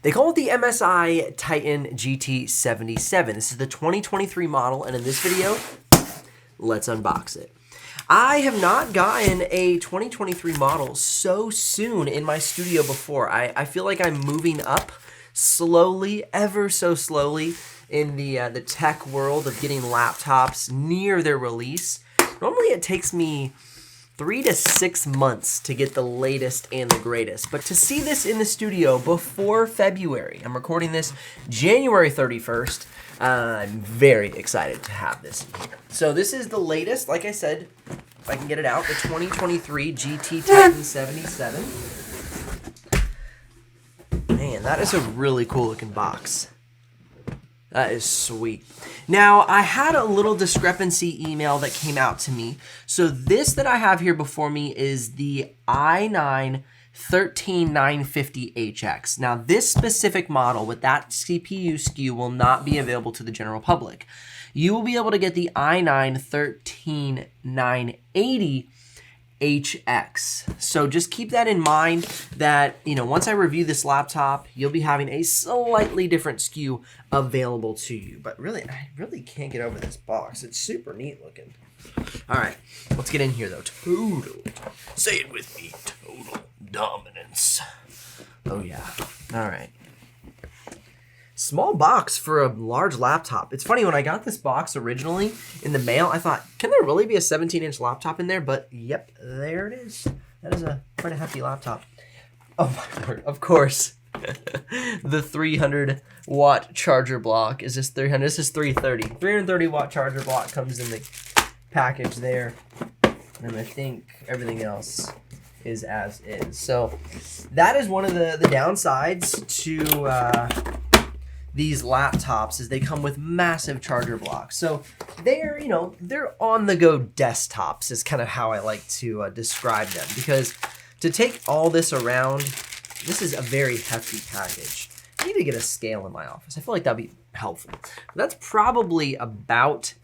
They call it the MSI Titan GT77. This is the 2023 model, and in this video, let's unbox it. I have not gotten a 2023 model so soon in my studio before. I feel like I'm moving up slowly, ever so slowly, in the tech world of getting laptops near their release. Normally it takes me 3 to 6 months to get the latest and the greatest. But to see this in the studio before February, I'm recording this January 31st, I'm very excited to have this here. So this is the latest, like I said, if I can get it out, the 2023 GT Titan 77. Man, that is a really cool looking box. That is sweet. Now, I had a little discrepancy email that came out to me. So this that I have here before me is the i9 13950HX. Now, this specific model with that CPU SKU will not be available to the general public. You will be able to get the i9 13980 HX. So just keep that in mind that, once I review this laptop, you'll be having a slightly different SKU available to you. But really, I really can't get over this box. It's super neat looking. All right, let's get in here though. Total, say it with me, total dominance. Oh yeah, all right. Small box for a large laptop. It's funny, when I got this box originally in the mail, I thought, can there really be a 17-inch laptop in there? But yep, there it is. That is quite a hefty laptop. Oh my word, of course. The 300-watt charger block. Is this 300? This is 330. 330-watt charger block comes in the package there. And I think everything else is as is. So that is one of the downsides to these laptops, is they come with massive charger blocks. So they're, they're on-the-go desktops is kind of how I like to describe them, because to take all this around, this is a very hefty package. I need to get a scale in my office. I feel like that'd be helpful. That's probably about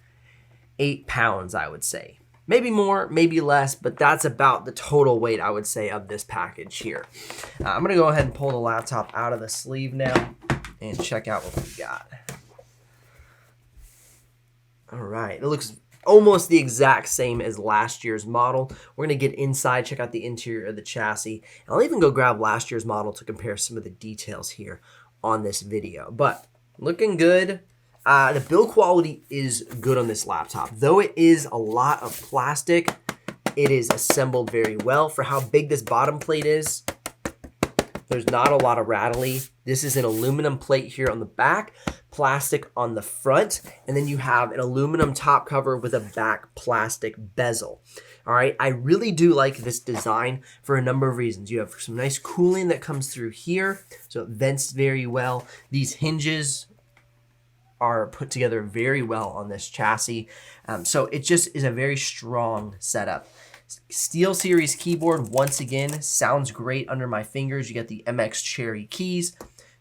8 pounds, I would say. Maybe more, maybe less, but that's about the total weight, I would say, of this package here. I'm gonna go ahead and pull the laptop out of the sleeve now and check out what we got. All right, it looks almost the exact same as last year's model. We're gonna get inside, check out the interior of the chassis, and I'll even go grab last year's model to compare some of the details here on this video. But looking good. The build quality is good on this laptop. Though it is a lot of plastic, it is assembled very well. For how big this bottom plate is, there's not a lot of rattly. This is an aluminum plate here on the back, plastic on the front, and then you have an aluminum top cover with a back plastic bezel. All right, I really do like this design for a number of reasons. You have some nice cooling that comes through here, so it vents very well. These hinges are put together very well on this chassis. So it just is a very strong setup. Steel Series keyboard, once again, sounds great under my fingers. You get the MX Cherry keys,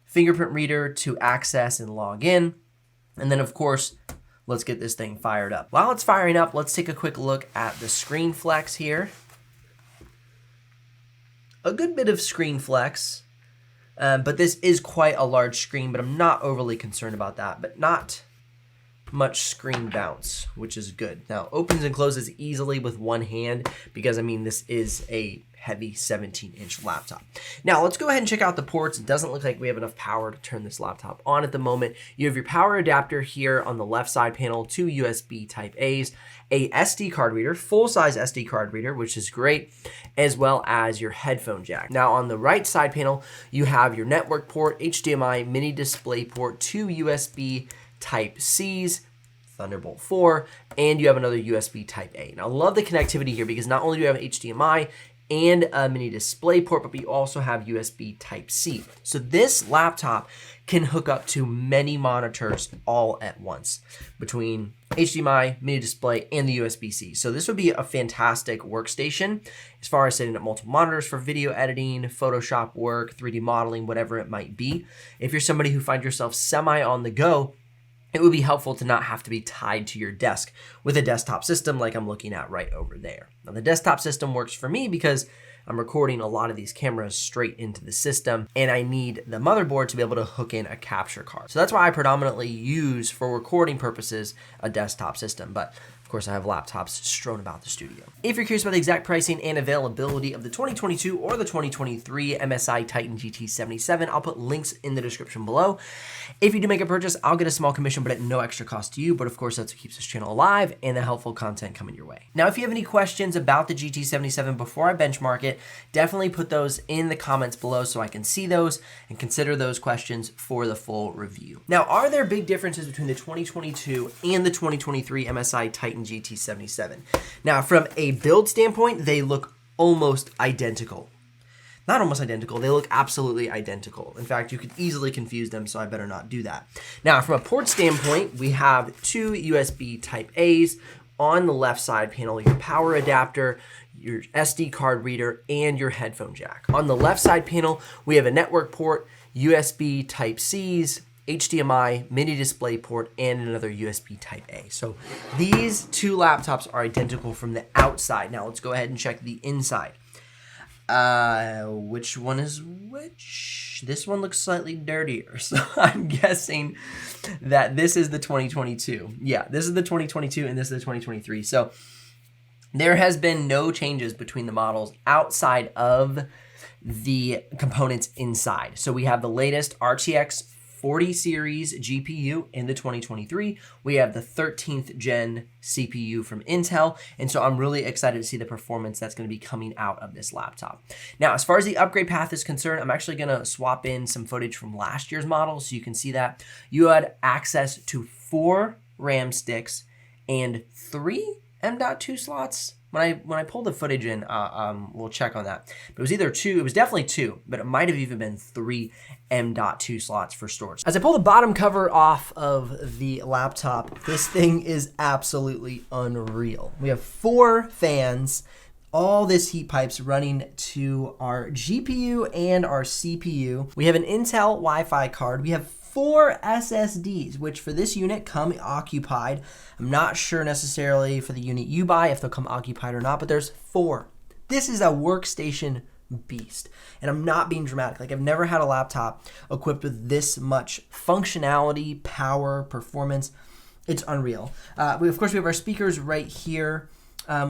fingerprint reader to access and log in. And then, of course, let's get this thing fired up. While it's firing up, let's take a quick look at the screen flex here. A good bit of screen flex, but this is quite a large screen, but I'm not overly concerned about that, but not much screen bounce, which is good. Now, opens and closes easily with one hand because, this is a heavy 17-inch laptop. Now, let's go ahead and check out the ports. It doesn't look like we have enough power to turn this laptop on at the moment. You have your power adapter here on the left side panel, 2 USB Type A's, a SD card reader, full-size SD card reader, which is great, as well as your headphone jack. Now, on the right side panel, you have your network port, HDMI, mini display port, 2 USB Type C's, Thunderbolt 4, and you have another USB Type A. Now, I love the connectivity here because not only do you have HDMI and a mini display port, but we also have USB Type C. So this laptop can hook up to many monitors all at once between HDMI, mini display, and the USB-C. So this would be a fantastic workstation as far as setting up multiple monitors for video editing, Photoshop work, 3D modeling, whatever it might be. If you're somebody who finds yourself semi on the go, it would be helpful to not have to be tied to your desk with a desktop system like I'm looking at right over there. Now, the desktop system works for me because I'm recording a lot of these cameras straight into the system, and I need the motherboard to be able to hook in a capture card. So that's why I predominantly use, for recording purposes, a desktop system. But of course, I have laptops strewn about the studio. If you're curious about the exact pricing and availability of the 2022 or the 2023 MSI Titan GT77, I'll put links in the description below. If you do make a purchase, I'll get a small commission, but at no extra cost to you. But of course, that's what keeps this channel alive and the helpful content coming your way. Now, if you have any questions about the GT77 before I benchmark it, definitely put those in the comments below so I can see those and consider those questions for the full review. Now, are there big differences between the 2022 and the 2023 MSI Titan GT77? Now, from a build standpoint, they look almost identical. Not almost identical, they look absolutely identical. In fact, you could easily confuse them, so I better not do that. Now, from a port standpoint, we have two USB Type A's on the left side panel, your power adapter, your SD card reader, and your headphone jack. On the left side panel, we have a network port, USB Type C's, HDMI, mini display port, and another USB Type A. So these two laptops are identical from the outside. Now let's go ahead and check the inside. Which one is which? This one looks slightly dirtier, so I'm guessing that this is the 2022. Yeah, this is the 2022 and this is the 2023. So there has been no changes between the models outside of the components inside. So we have the latest RTX 40 series GPU in the 2023. We have the 13th gen CPU from Intel. And so I'm really excited to see the performance that's going to be coming out of this laptop. Now, as far as the upgrade path is concerned, I'm actually going to swap in some footage from last year's model so you can see that. You had access to 4 RAM sticks and 3 M.2 slots. When I pulled the footage in, we'll check on that. But it was either 2, it was definitely 2, but it might have even been 3 M.2 slots for storage. As I pull the bottom cover off of the laptop, this thing is absolutely unreal. We have 4 fans, all this heat pipes running to our GPU and our CPU. We have an Intel Wi-Fi card. We have 4 SSDs, which for this unit come occupied. I'm not sure necessarily for the unit you buy if they'll come occupied or not, but there's 4. This is a workstation beast. And I'm not being dramatic. Like, I've never had a laptop equipped with this much functionality, power, performance. It's unreal. Of course, we have our speakers right here,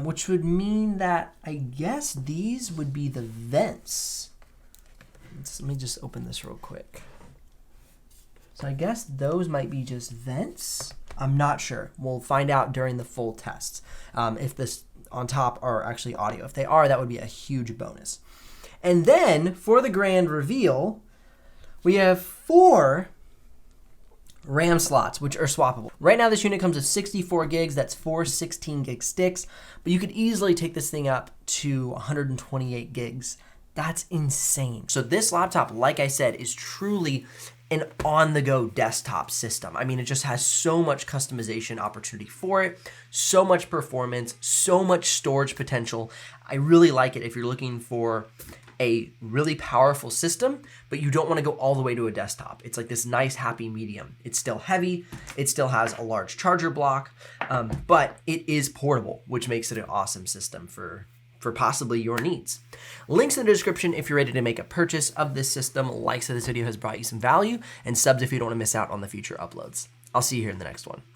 which would mean that I guess these would be the vents. Let me just open this real quick. So I guess those might be just vents. I'm not sure. We'll find out during the full tests if this on top are actually audio. If they are, that would be a huge bonus. And then for the grand reveal, we have 4 RAM slots, which are swappable. Right now, this unit comes with 64 gigs. That's 4 16 gig sticks, but you could easily take this thing up to 128 gigs. That's insane. So this laptop, like I said, is truly an on-the-go desktop system. I mean, it just has so much customization opportunity for it, so much performance, so much storage potential. I really like it if you're looking for a really powerful system, but you don't want to go all the way to a desktop. It's like this nice happy medium. It's still heavy, it still has a large charger block, but it is portable, which makes it an awesome system for possibly your needs. Links in the description if you're ready to make a purchase of this system. Likes if this video has brought you some value, and subs if you don't want to miss out on the future uploads. I'll see you here in the next one.